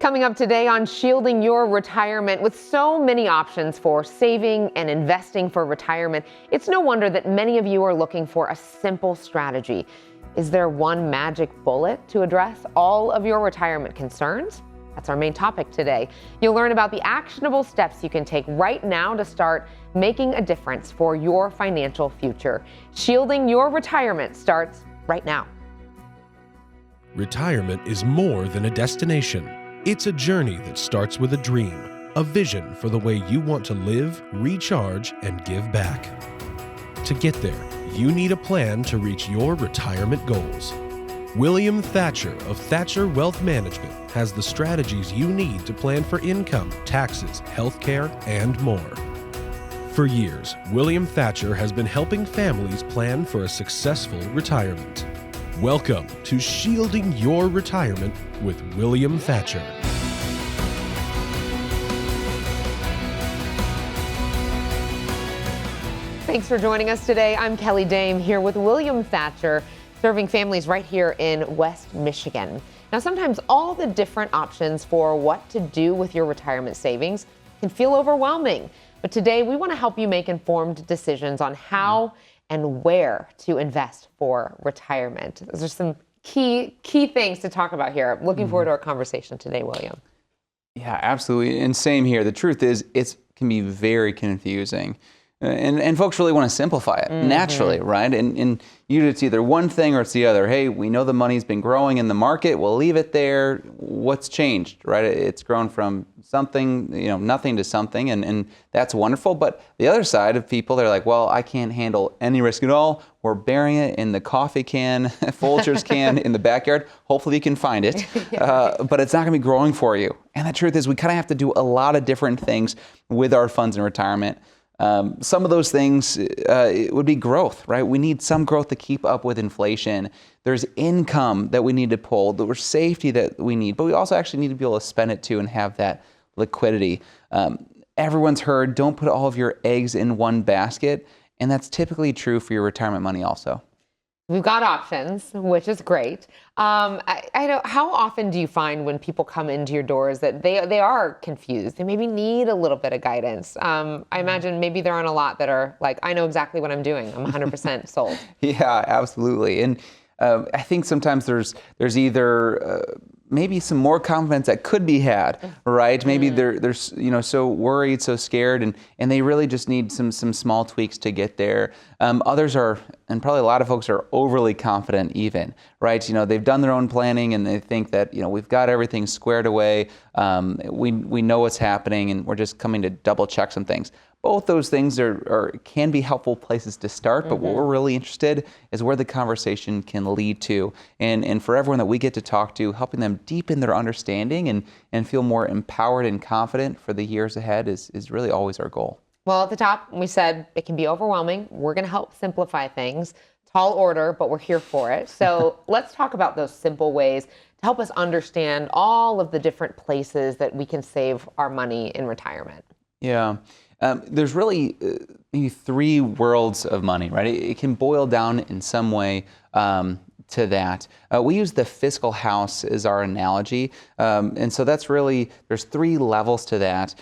Coming up today on Shielding Your Retirement, with so many options for saving and investing for retirement, it's no wonder that many of you are looking for a simple strategy. Is there one magic bullet to address all of your retirement concerns? That's our main topic today. You'll learn about the actionable steps you can take right now to start making a difference for your financial future. Shielding Your Retirement starts right now. Retirement is more than a destination. It's a journey that starts with a dream, a vision for the way you want to live, recharge, and give back. To get there, you need a plan to reach your retirement goals. William Thatcher of Thatcher Wealth Management has the strategies you need to plan for income, taxes, healthcare, and more. For years, William Thatcher has been helping families plan for a successful retirement. Welcome to Shielding Your Retirement with William Thatcher. Thanks for joining us today. I'm Kelly Dame here with William Thatcher, serving families right here in West Michigan. Now, sometimes all the different options for what to do with your retirement savings can feel overwhelming. But today we want to help you make informed decisions on how and where to invest for retirement. Those are some key things to talk about here. Looking forward to our conversation today, William. Yeah, absolutely. And same here. The truth is, it can be very confusing. And folks really want to simplify it naturally, right? And usually it's either one thing or it's the other. Hey, we know the money's been growing in the market. We'll leave it there. What's changed, right? It's grown from something, nothing to something, and that's wonderful. But the other side of people, they're like, well, I can't handle any risk at all. We're burying it in the coffee can, Folgers can in the backyard. Hopefully you can find it, but it's not going to be growing for you. And the truth is, we kind of have to do a lot of different things with our funds in retirement. Some of those things it would be growth, right? We need some growth to keep up with inflation. There's income that we need to pull. There's safety that we need, but we also actually need to be able to spend it too and have that liquidity. Everyone's heard, don't put all of your eggs in one basket, and that's typically true for your retirement money also. We've got options, which is great. I know, how often do you find when people come into your doors that they are confused? They maybe need a little bit of guidance. I imagine maybe there aren't a lot that are like, I know exactly what I'm doing. I'm 100% sold. Yeah, absolutely. And I think sometimes there's either maybe some more confidence that could be had, right? Maybe they're so worried, so scared, and they really just need some small tweaks to get there. Others are, and probably a lot of folks are overly confident even, right? They've done their own planning and they think that, we've got everything squared away. We know what's happening and we're just coming to double check some things. Both those things can be helpful places to start, but what we're really interested is where the conversation can lead to. And for everyone that we get to talk to, helping them deepen their understanding and feel more empowered and confident for the years ahead is really always our goal. Well, at the top, we said it can be overwhelming. We're going to help simplify things. Tall order, but we're here for it. So let's talk about those simple ways to help us understand all of the different places that we can save our money in retirement. Yeah. There's really maybe three worlds of money, right? It can boil down in some way to that. We use the Fiscal House as our analogy. And so that's really, there's three levels to that.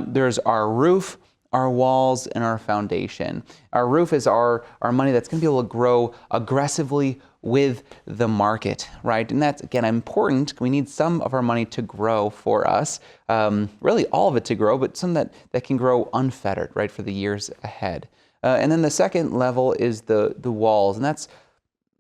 There's our roof, our walls, and our foundation. Our roof is our money that's going to be able to grow aggressively with the market, right? And that's, again, important. We need some of our money to grow for us, really all of it to grow, but some that can grow unfettered, right, for the years ahead. And then the second level is the walls, and that's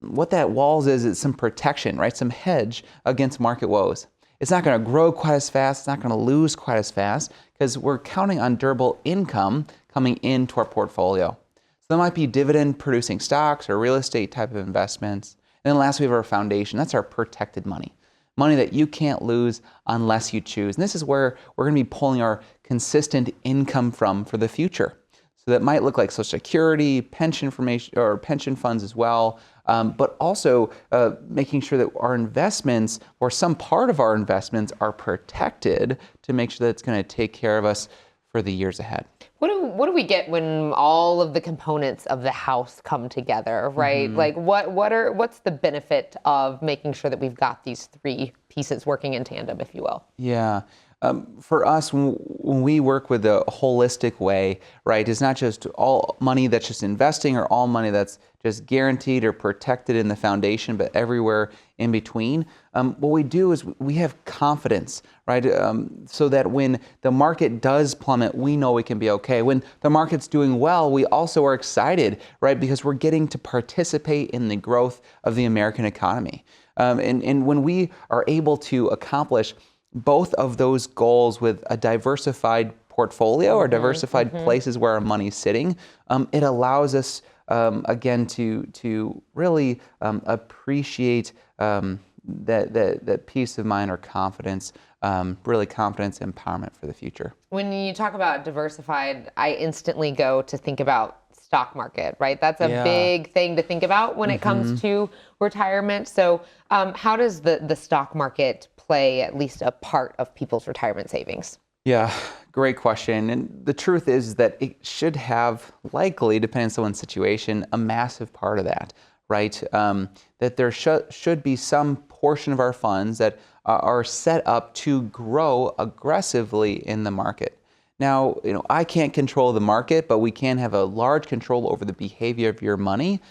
what that walls is some protection, right, some hedge against market woes. It's not going to grow quite as fast, it's not going to lose quite as fast, because we're counting on durable income coming into our portfolio. So there might be dividend-producing stocks or real estate type of investments. And then last, we have our foundation. That's our protected money. Money that you can't lose unless you choose. And this is where we're going to be pulling our consistent income from for the future. So that might look like Social Security, pension information, or pension funds as well, but also making sure that our investments, or some part of our investments, are protected to make sure that it's going to take care of us for the years ahead. What do we get when all of the components of the house come together, right? Like what's the benefit of making sure that we've got these three pieces working in tandem, if you will? Yeah. For us, when we work with a holistic way, right, it's not just all money that's just investing or all money that's just guaranteed or protected in the foundation, but everywhere in between. What we do is we have confidence, right, so that when the market does plummet, we know we can be okay. When the market's doing well, we also are excited, right, because we're getting to participate in the growth of the American economy. And when we are able to accomplish both of those goals with a diversified portfolio or diversified places where our money's sitting, it allows us, again, to really appreciate that peace of mind or confidence, really confidence, empowerment for the future. When you talk about diversified, I instantly go to think about stock market, right? That's a big thing to think about when it comes to retirement. So how does the stock market play at least a part of people's retirement savings? Yeah, great question. And the truth is that it should have, likely, depending on someone's situation, a massive part of that, right? That there should be some portion of our funds that are set up to grow aggressively in the market. Now, I can't control the market, but we can have a large control over the behavior of your money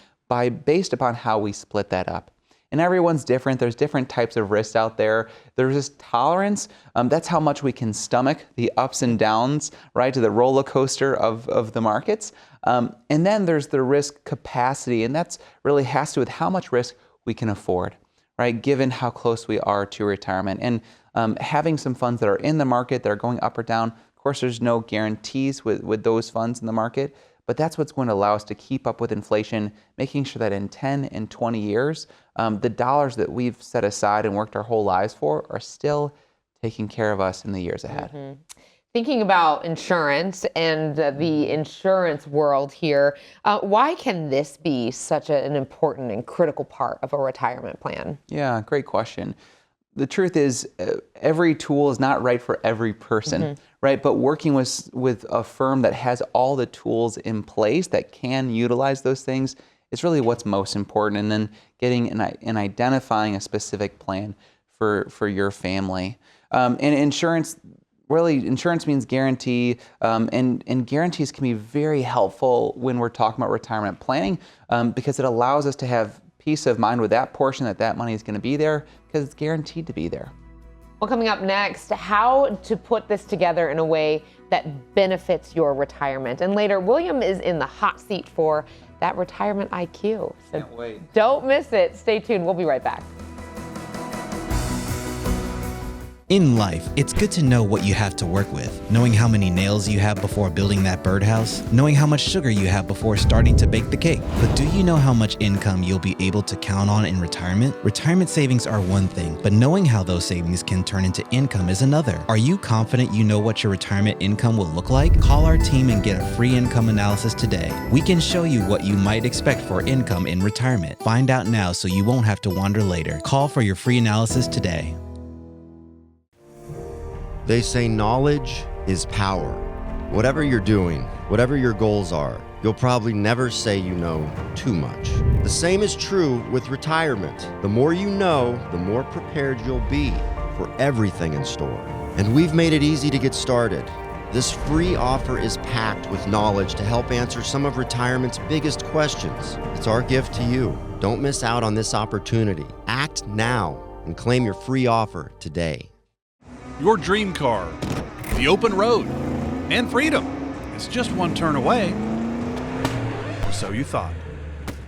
based upon how we split that up. And everyone's different. There's different types of risks out there. There's this tolerance. That's how much we can stomach the ups and downs, right, to the roller coaster of the markets. And then there's the risk capacity, and that's really has to do with how much risk we can afford, right, given how close we are to retirement. And having some funds that are in the market that are going up or down, of course, there's no guarantees with those funds in the market, but that's what's going to allow us to keep up with inflation, making sure that in 10 and 20 years, the dollars that we've set aside and worked our whole lives for are still taking care of us in the years ahead. Thinking about insurance and the insurance world here, why can this be such an important and critical part of a retirement plan? Yeah, great question. The truth is, every tool is not right for every person, right? But working with a firm that has all the tools in place that can utilize those things is really what's most important. And then getting and identifying a specific plan for your family. And insurance means guarantee, and guarantees can be very helpful when we're talking about retirement planning, because it allows us to have peace of mind with that portion that money is going to be there because it's guaranteed to be there. Well, coming up next, how to put this together in a way that benefits your retirement. And later, William is in the hot seat for that retirement IQ. So Can't wait. Don't miss it. Stay tuned. We'll be right back. In life, it's good to know what you have to work with. Knowing how many nails you have before building that birdhouse. Knowing how much sugar you have before starting to bake the cake. But do you know how much income you'll be able to count on in retirement? Retirement savings are one thing, but knowing how those savings can turn into income is another. Are you confident you know what your retirement income will look like? Call our team and get a free income analysis today. We can show you what you might expect for income in retirement. Find out now so you won't have to wonder later. Call for your free analysis today. They say knowledge is power. Whatever you're doing, whatever your goals are, you'll probably never say you know too much. The same is true with retirement. The more you know, the more prepared you'll be for everything in store. And we've made it easy to get started. This free offer is packed with knowledge to help answer some of retirement's biggest questions. It's our gift to you. Don't miss out on this opportunity. Act now and claim your free offer today. Your dream car, the open road, and freedom. It's just one turn away. Or so you thought.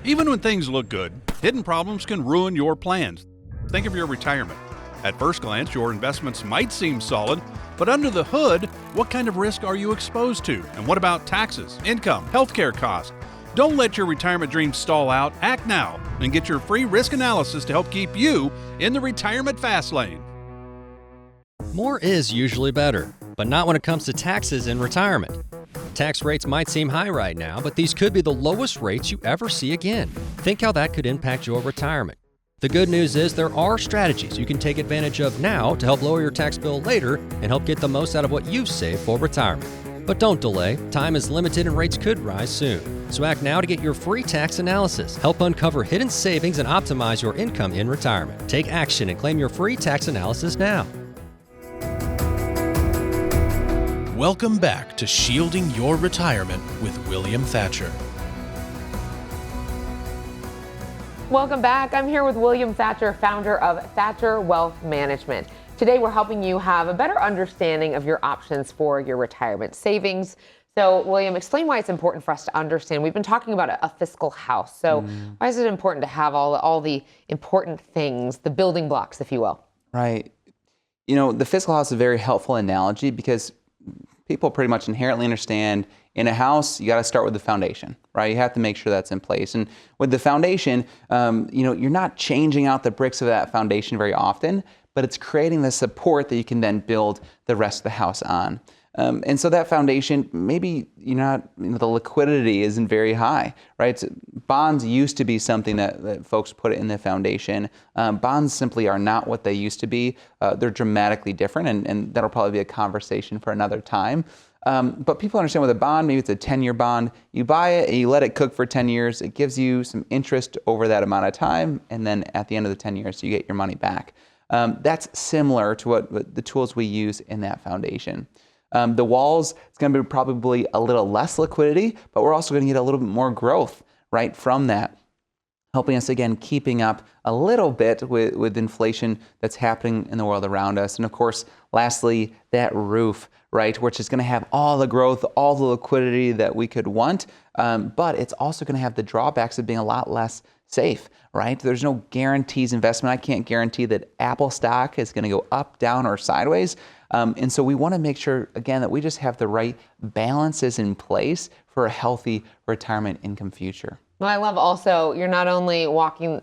Even when things look good, hidden problems can ruin your plans. Think of your retirement. At first glance, your investments might seem solid, but under the hood, what kind of risk are you exposed to? And what about taxes, income, healthcare costs? Don't let your retirement dreams stall out. Act now and get your free risk analysis to help keep you in the retirement fast lane. More is usually better, but not when it comes to taxes in retirement. Tax rates might seem high right now, but these could be the lowest rates you ever see again. Think how that could impact your retirement. The good news is there are strategies you can take advantage of now to help lower your tax bill later and help get the most out of what you've saved for retirement. But don't delay. Time is limited and rates could rise soon. So act now to get your free tax analysis. Help uncover hidden savings and optimize your income in retirement. Take action and claim your free tax analysis now. Welcome back to Shielding Your Retirement with William Thatcher. Welcome back. I'm here with William Thatcher, founder of Thatcher Wealth Management. Today, we're helping you have a better understanding of your options for your retirement savings. So, William, explain why it's important for us to understand. We've been talking about a fiscal house. So, why is it important to have all the important things, the building blocks, if you will? Right. You know, the fiscal house is a very helpful analogy because people pretty much inherently understand in a house, you got to start with the foundation, right? You have to make sure that's in place. And with the foundation, you're not changing out the bricks of that foundation very often, but it's creating the support that you can then build the rest of the house on. And so that foundation, maybe the liquidity isn't very high, right? So bonds used to be something that folks put in the foundation. Bonds simply are not what they used to be. They're dramatically different, and that'll probably be a conversation for another time. But people understand with a bond, maybe it's a 10-year bond. You buy it and you let it cook for 10 years. It gives you some interest over that amount of time, and then at the end of the 10 years, you get your money back. That's similar to what the tools we use in that foundation. The walls, it's going to be probably a little less liquidity, but we're also going to get a little bit more growth, right, from that, helping us, again, keeping up a little bit with inflation that's happening in the world around us. And, of course, lastly, that roof, right, which is going to have all the growth, all the liquidity that we could want, but it's also going to have the drawbacks of being a lot less safe, right? There's no guarantees investment. I can't guarantee that Apple stock is going to go up, down, or sideways. And so we want to make sure, again, that we just have the right balances in place for a healthy retirement income future. Well, I love also, you're not only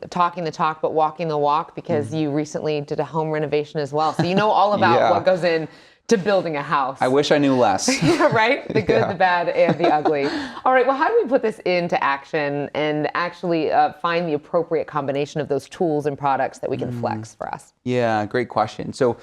talking the talk, but walking the walk, because you recently did a home renovation as well. So you know all about what goes in to building a house. I wish I knew less. Yeah, right? The good, the bad, and the ugly. All right, well, how do we put this into action and actually find the appropriate combination of those tools and products that we can flex for us? Yeah, great question. So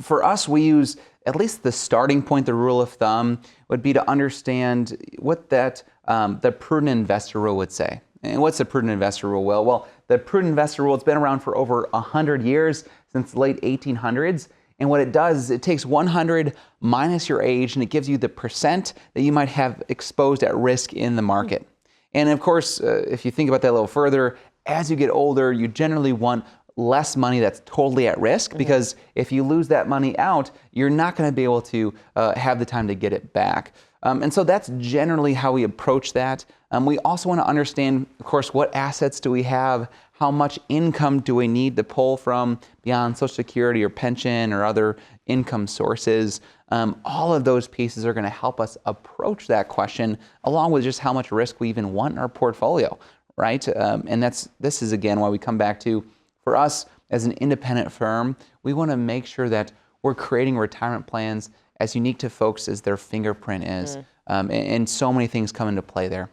for us, we use at least the starting point, the rule of thumb would be to understand what that the Prudent Investor Rule would say. And what's the Prudent Investor Rule? Well, the Prudent Investor Rule, it's been around for over 100 years, since the late 1800s. And what it does is it takes 100 minus your age, and it gives you the percent that you might have exposed at risk in the market. And of course, if you think about that a little further, as you get older, you generally want less money that's totally at risk, because if you lose that money out, you're not going to be able to have the time to get it back. And so that's generally how we approach that. We also want to understand, of course, what assets do we have? How much income do we need to pull from beyond Social Security or pension or other income sources? All of those pieces are going to help us approach that question, along with just how much risk we even want in our portfolio, right? And this is, again, why we come back to, for us as an independent firm, we want to make sure that we're creating retirement plans as unique to folks as their fingerprint is. And so many things come into play there.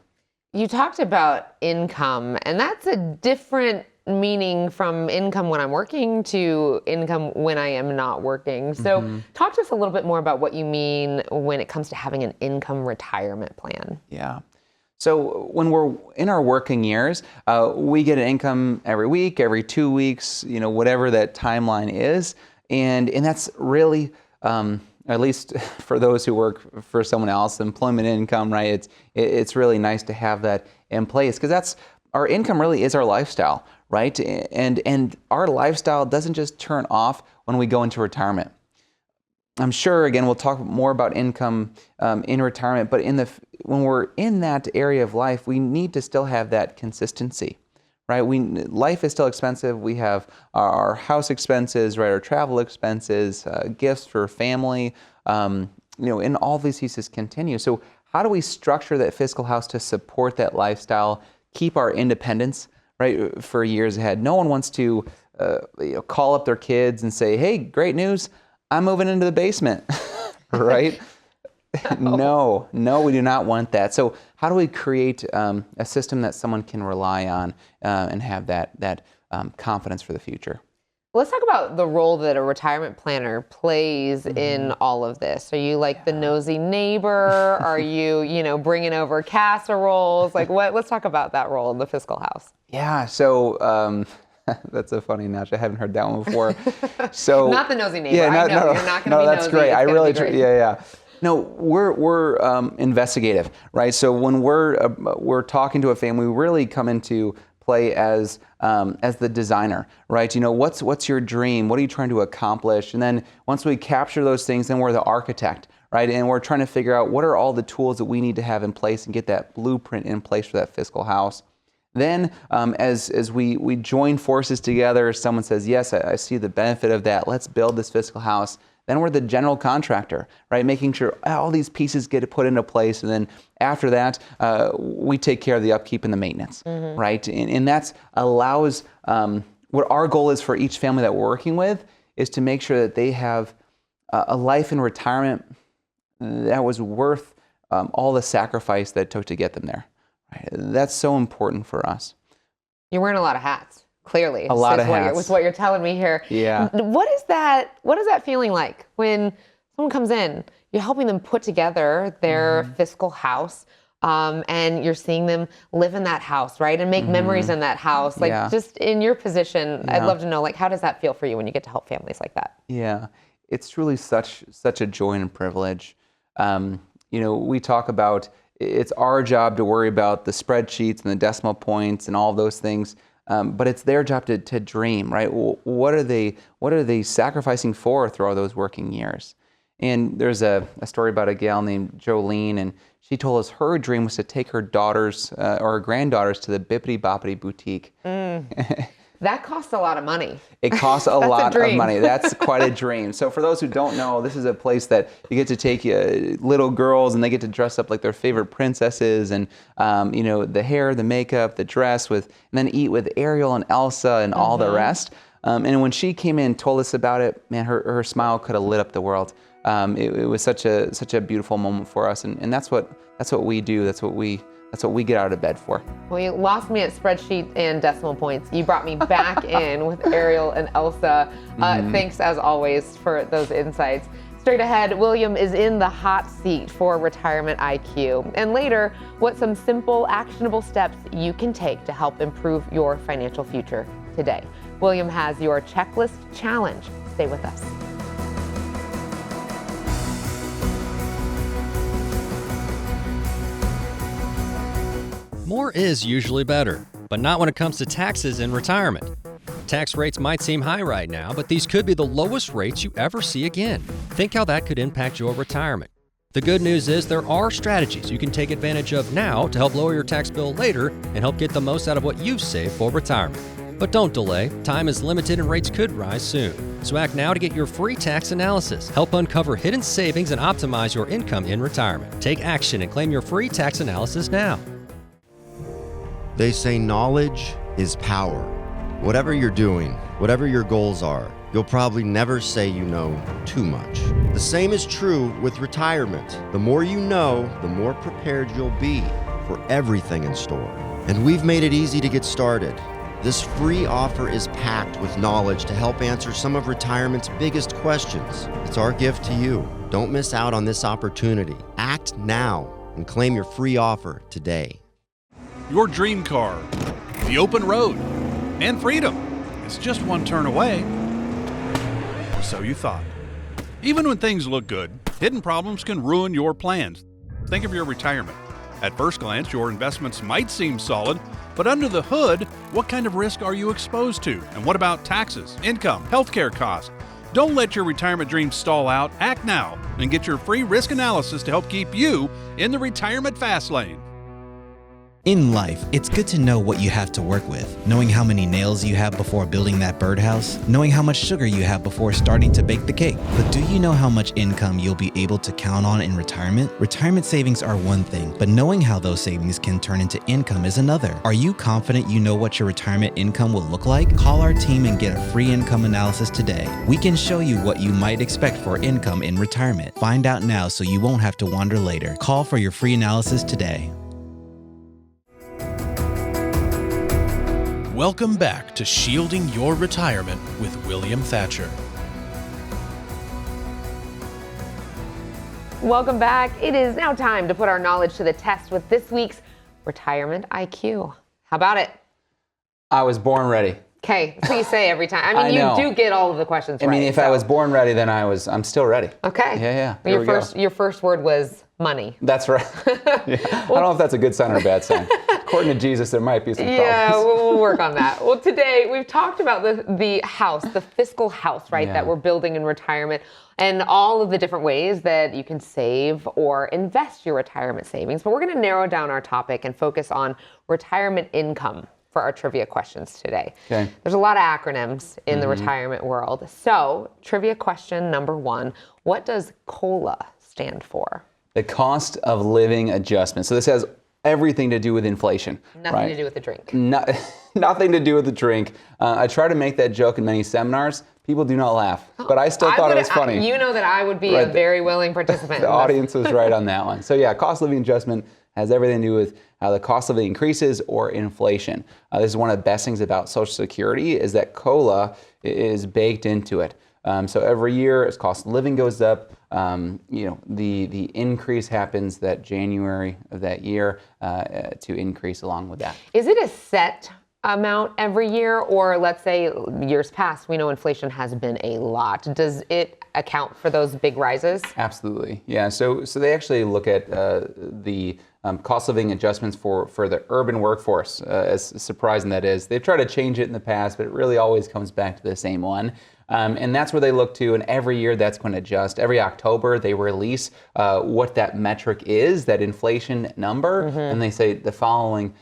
You talked about income, and that's a different meaning from income when I'm working to income when I am not working. So talk to us a little bit more about what you mean when it comes to having an income retirement plan. Yeah. So when we're in our working years, we get an income every week, every 2 weeks, whatever that timeline is. And that's really, at least for those who work for someone else, employment income, right? It's really nice to have that in place, because our income really is our lifestyle, right? And our lifestyle doesn't just turn off when we go into retirement. I'm sure, again, we'll talk more about income in retirement, but when we're in that area of life, we need to still have that consistency, right? Life is still expensive. We have our house expenses, right? Our travel expenses, gifts for family, and all these pieces continue. So how do we structure that fiscal house to support that lifestyle, keep our independence, right, for years ahead? No one wants to call up their kids and say, hey, great news, I'm moving into the basement, right? No, we do not want that. So how do we create a system that someone can rely on and have that confidence for the future? Let's talk about the role that a retirement planner plays in all of this. Are you like the nosy neighbor? Are you, bringing over casseroles? Like what? Let's talk about that role in the Fiscal House. Yeah. So that's a funny analogy. I haven't heard that one before. So not the nosy neighbor. Yeah, I know you're not going to be nosy. No, that's great. It's I gonna really, be great. yeah. No, we're investigative, right? So when we're talking to a family, we really come into play as the designer, right? What's your dream? What are you trying to accomplish? And then once we capture those things, then we're the architect, right? And we're trying to figure out what are all the tools that we need to have in place and get that blueprint in place for that fiscal house. Then as we join forces together, someone says, yes, I see the benefit of that. Let's build this fiscal house. Then we're the general contractor, right? Making sure all these pieces get put into place. And then after that, we take care of the upkeep and the maintenance, right? And that allows, what our goal is for each family that we're working with is to make sure that they have a life in retirement that was worth all the sacrifice that it took to get them there. Right? That's so important for us. You're wearing a lot of hats. Clearly, a lot of hats. With what you're telling me here. Yeah. What is that feeling like when someone comes in? You're helping them put together their fiscal house, and you're seeing them live in that house, right, and make memories in that house. Like just in your position, I'd love to know, like, how does that feel for you when you get to help families like that? Yeah, it's truly such a joy and privilege. We talk about it's our job to worry about the spreadsheets and the decimal points and all of those things. But it's their job to dream, right? What are they sacrificing for through all those working years? And there's a story about a gal named Jolene, and she told us her dream was to take her daughters or her granddaughters to the Bippity Boppity Boutique. That costs a lot of money. It costs a lot of money. That's quite a dream. So for those who don't know, this is a place that you get to take little girls and they get to dress up like their favorite princesses and, the hair, the makeup, the dress and then eat with Ariel and Elsa and all the rest. And when she came in and told us about it, man, her smile could have lit up the world. It was such a beautiful moment for us. And that's what we do. That's what we get out of bed for. Well, you lost me at spreadsheet and decimal points. You brought me back in with Ariel and Elsa. Thanks, as always, for those insights. Straight ahead, William is in the hot seat for Retirement IQ. And later, what some simple, actionable steps you can take to help improve your financial future today. William has your checklist challenge. Stay with us. More is usually better, but not when it comes to taxes in retirement. Tax rates might seem high right now, but these could be the lowest rates you ever see again. Think how that could impact your retirement. The good news is there are strategies you can take advantage of now to help lower your tax bill later and help get the most out of what you've saved for retirement. But don't delay. Time is limited and rates could rise soon. So act now to get your free tax analysis. Help uncover hidden savings and optimize your income in retirement. Take action and claim your free tax analysis now. They say knowledge is power. Whatever you're doing, whatever your goals are, you'll probably never say you know too much. The same is true with retirement. The more you know, the more prepared you'll be for everything in store. And we've made it easy to get started. This free offer is packed with knowledge to help answer some of retirement's biggest questions. It's our gift to you. Don't miss out on this opportunity. Act now and claim your free offer today. Your dream car, the open road, and freedom is just one turn away. Or so you thought. Even when things look good, hidden problems can ruin your plans. Think of your retirement. At first glance, your investments might seem solid, but under the hood, what kind of risk are you exposed to? And what about taxes, income, healthcare costs? Don't let your retirement dreams stall out. Act now and get your free risk analysis to help keep you in the retirement fast lane. In life, it's good to know what you have to work with. Knowing how many nails you have before building that birdhouse. Knowing how much sugar you have before starting to bake the cake. But do you know how much income you'll be able to count on in retirement? Retirement savings are one thing, but knowing how those savings can turn into income is another. Are you confident you know what your retirement income will look like? Call our team and get a free income analysis today. We can show you what you might expect for income in retirement. Find out now so you won't have to wander later. Call for your free analysis today. Welcome back to Shielding Your Retirement with William Thatcher. Welcome back. It is now time to put our knowledge to the test with this week's Retirement IQ. How about it? I was born ready. Okay, that's what you say every time. I mean, I know. you do get all of the questions right. I mean, if I was born ready, then I'm still ready. Okay. Yeah. Your first word was money. That's right. Yeah. I don't know if that's a good sign or a bad sign. According to Jesus, there might be some problems. Yeah, we'll work on that. Well, today we've talked about the house, the fiscal house, right, that we're building in retirement, and all of the different ways that you can save or invest your retirement savings. But we're going to narrow down our topic and focus on retirement income for our trivia questions today. Okay. There's a lot of acronyms in the retirement world. So, trivia question number 1, what does COLA stand for? The cost of living adjustment. So this has everything to do with inflation. Nothing to do with the drink. Nothing to do with the drink. I try to make that joke in many seminars. People do not laugh, but I still thought it was funny. You know that I would be a very willing participant. The audience was right on that one. So yeah, cost of living adjustment has everything to do with how the cost of living increases or inflation. This is one of the best things about Social Security is that COLA is baked into it. So every year as cost of living goes up, the increase happens that January of that year to increase along with that. Is it a set amount every year, or let's say years past, we know inflation has been a lot. Does it account for those big rises? Absolutely, yeah. So they actually look at the cost of living adjustments for the urban workforce, as surprising that is. They've tried to change it in the past, but it really always comes back to the same one. And that's where they look to, and every year that's going to adjust. Every October they release what that metric is, that inflation number, and they say the following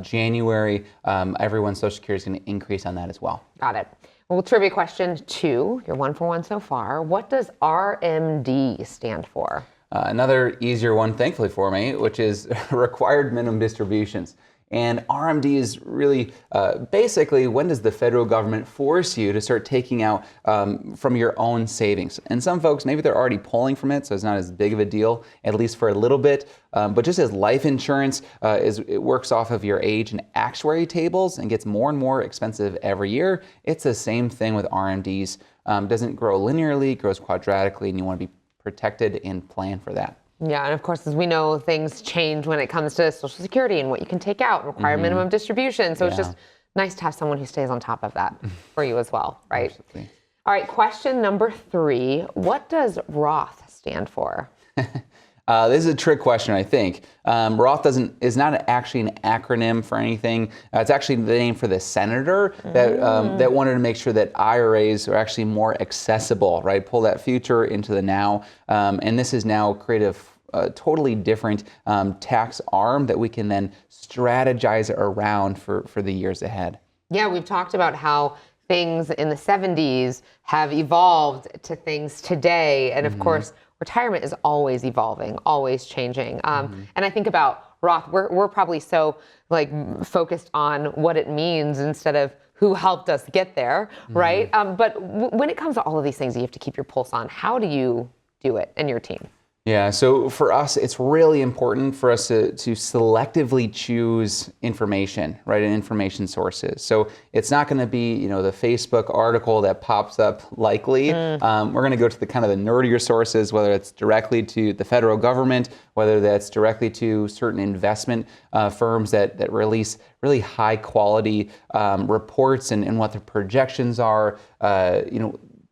January, everyone's Social Security is going to increase on that as well. Got it. Well, trivia question 2, you're 1 for 1 so far. What does RMD stand for? Another easier one, thankfully for me, which is required minimum distributions. And RMD is really basically when does the federal government force you to start taking out from your own savings? And some folks, maybe they're already pulling from it, so it's not as big of a deal, at least for a little bit. But just as life insurance it works off of your age and actuary tables and gets more and more expensive every year, it's the same thing with RMDs. Doesn't grow linearly, grows quadratically, and you want to be protected and plan for that. Yeah, and of course, as we know, things change when it comes to Social Security and what you can take out, require minimum distribution. So it's just nice to have someone who stays on top of that for you as well, right? Absolutely. All right, question number 3. What does Roth stand for? This is a trick question, I think. Roth is not actually an acronym for anything. It's actually the name for the senator that wanted to make sure that IRAs are actually more accessible, right? Pull that future into the now. And this is now created a totally different tax arm that we can then strategize around for the years ahead. Yeah, we've talked about how things in the 70s have evolved to things today. And of course, retirement is always evolving, always changing. And I think about Roth, we're probably so focused on what it means instead of who helped us get there, right? But when it comes to all of these things, you have to keep your pulse on. How do you do it and your team? Yeah, so for us, it's really important for us to selectively choose information, right, and information sources. So it's not going to be, the Facebook article that pops up likely. We're going to go to the kind of the nerdier sources, whether it's directly to the federal government, whether that's directly to certain investment firms that release really high quality reports and what their projections are.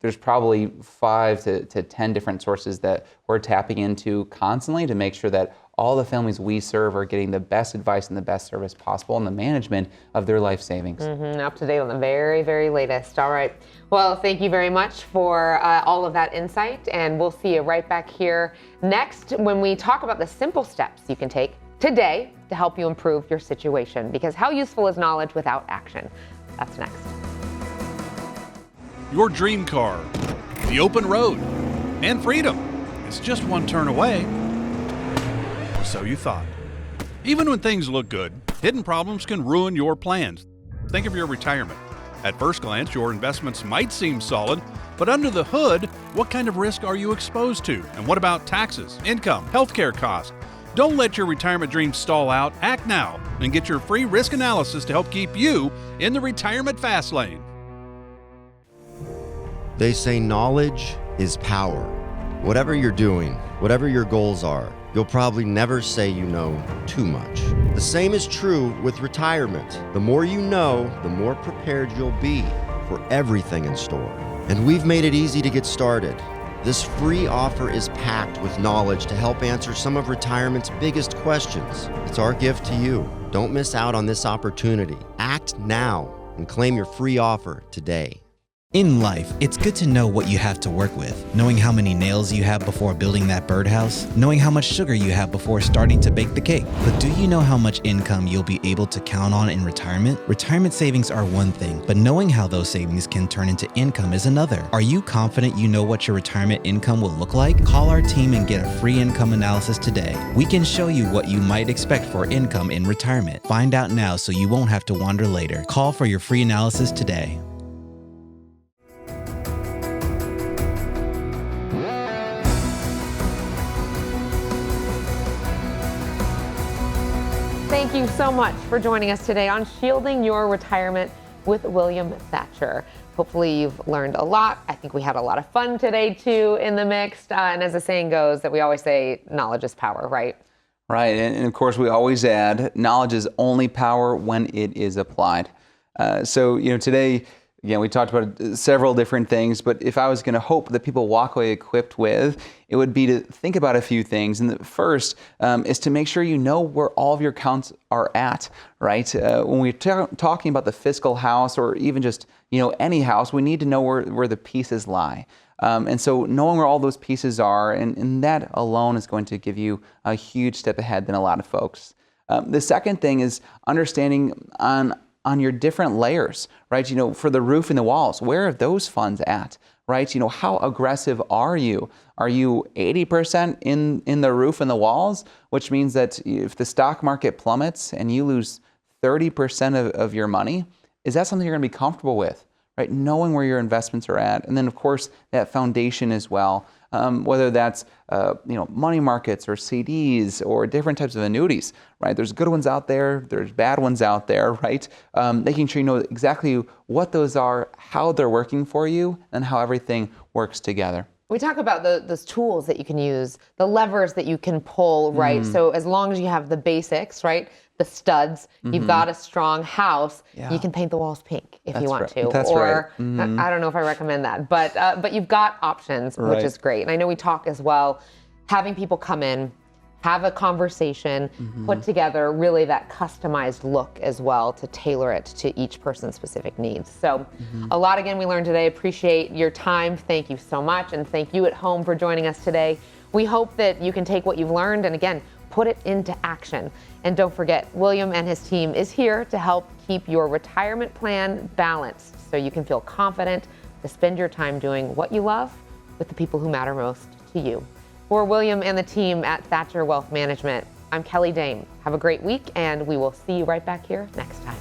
There's probably 5 to 10 different sources that we're tapping into constantly to make sure that all the families we serve are getting the best advice and the best service possible in the management of their life savings. Up to date on the very, very latest. All right. Well, thank you very much for all of that insight, and we'll see you right back here next when we talk about the simple steps you can take today to help you improve your situation, because how useful is knowledge without action? That's next. Your dream car, the open road, and freedom is just one turn away. Or so you thought. Even when things look good, hidden problems can ruin your plans. Think of your retirement. At first glance, your investments might seem solid, but under the hood, what kind of risk are you exposed to? And what about taxes, income, healthcare costs? Don't let your retirement dreams stall out. Act now and get your free risk analysis to help keep you in the retirement fast lane. They say knowledge is power. Whatever you're doing, whatever your goals are, you'll probably never say you know too much. The same is true with retirement. The more you know, the more prepared you'll be for everything in store. And we've made it easy to get started. This free offer is packed with knowledge to help answer some of retirement's biggest questions. It's our gift to you. Don't miss out on this opportunity. Act now and claim your free offer today. In life, it's good to know what you have to work with. Knowing how many nails you have before building that birdhouse. Knowing how much sugar you have before starting to bake the cake. But do you know how much income you'll be able to count on in retirement? Retirement savings are one thing, but knowing how those savings can turn into income is another. Are you confident you know what your retirement income will look like? Call our team and get a free income analysis today. We can show you what you might expect for income in retirement. Find out now so you won't have to wander later. Call for your free analysis today. Thank you so much for joining us today on Shielding Your Retirement with William Thatcher. Hopefully you've learned a lot. I think we had a lot of fun today too in the mix. And as the saying goes, that we always say, knowledge is power, right? Right, and of course we always add, knowledge is only power when it is applied. So today, again, we talked about several different things, but if I was going to hope that people walk away equipped with, it would be to think about a few things. And the first is to make sure you know where all of your accounts are at, right? When we're talking about the fiscal house or even just any house, we need to know where the pieces lie. And so knowing where all those pieces are, and that alone is going to give you a huge step ahead than a lot of folks. The second thing is understanding on your different layers, right? For the roof and the walls, where are those funds at, right? How aggressive are you? Are you 80% in the roof and the walls, which means that if the stock market plummets and you lose 30% of your money, is that something you're going to be comfortable with, right? Knowing where your investments are at. And then, of course, that foundation as well, whether that's money markets or CDs or different types of annuities, right? There's good ones out there, there's bad ones out there, right? Making sure you know exactly what those are, how they're working for you, and how everything works together. We talk about those tools that you can use, the levers that you can pull, right? So as long as you have the basics, right? The studs, you've got a strong house, you can paint the walls pink if you want to. That's or right. I don't know if I recommend that, but you've got options, which is great. And I know we talk as well, having people come in, have a conversation, put together really that customized look as well to tailor it to each person's specific needs. So a lot again we learned today. Appreciate your time. Thank you so much. And thank you at home for joining us today. We hope that you can take what you've learned and again, put it into action. And don't forget, William and his team is here to help keep your retirement plan balanced so you can feel confident to spend your time doing what you love with the people who matter most to you. For William and the team at Thatcher Wealth Management, I'm Kelly Dame. Have a great week, and we will see you right back here next time.